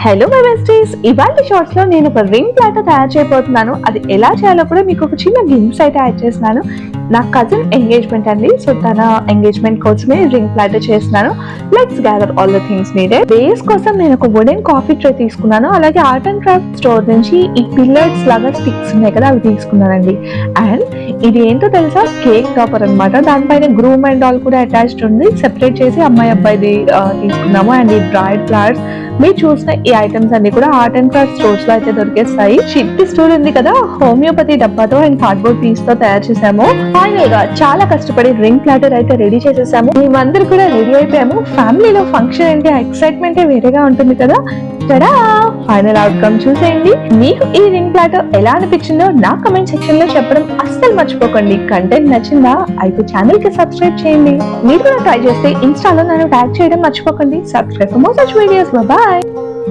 Hello my besties, ఇవాళ shorts లో నేను ఒక రింగ్ ప్లాటర్ తయారు చేయబోతున్నాను. అది ఎలా చేయాలో కూడా మీకు ఒక చిన్న గిమ్స్ అయితే యాడ్ చేస్తున్నాను. నా కజిన్ ఎంగేజ్మెంట్ అండి, సో తన ఎంగేజ్మెంట్ కోసమే రింగ్ ప్లాటర్ చేస్తున్నాను. Let's gather all the things needed. Base కోసం నేను ఒక వుడెన్ కాఫీ ట్రే తీసుకున్నాను. అలాగే ఆర్ట్ అండ్ క్రాఫ్ట్ స్టోర్ నుంచి ఈ పిల్లర్స్ లాగా స్టిక్స్ ఉన్నాయి కదా, అవి తీసుకున్నానండి. అండ్ ఇది ఏంటో తెలుసా, కేక్ టాపర్ అనమాట. దానిపైన గ్రూమ్ అండ్ ఆల్ కూడా అటాచ్డ్ ఉంది. సెపరేట్ చేసి అమ్మాయి అబ్బాయిది తీసుకున్నాము. అండ్ ఈ డ్రైడ్ ఫ్లవర్స్, మీరు చూసిన ఈ ఐటమ్స్ అన్ని కూడా ఆర్ట్ అండ్ క్రాఫ్ట్ స్టోర్స్ లో అయితే దొరికేస్తాయి. చిట్టి స్టోర్ ఉంది కదా, హోమియోపతి డబ్బాతో అండ్ కార్డ్బోర్డ్ పీస్ తో తయారు చేసాము. ఫైనల్ గా చాలా కష్టపడి రింగ్ ప్లాటర్ అయితే రెడీ చేసేసాము. మేమందరూ కూడా రెడీ అయిపోయాము. ఫ్యామిలీలో ఫంక్షన్ అంటే ఎక్సైట్మెంట్ వేరేగా ఉంటుంది కదా. టడా, ఫైనల్ అవుట్కమ్ చూసేయండి. మీకు ఈ రింగ్ ప్లాటర్ ఎలా అనిపించిందో నా కమెంట్ సెక్షన్ లో చెప్పడం అస్సలు మర్చిపోకండి. కంటెంట్ నచ్చిందా అయితే ఛానల్ కి సబ్స్క్రైబ్ చేయండి. మీరు కూడా ట్రై చేస్తే ఇన్స్టాలో నన్ను ట్యాగ్ చేయడం మర్చిపోకండి. Subscribe for more such videos. Bye.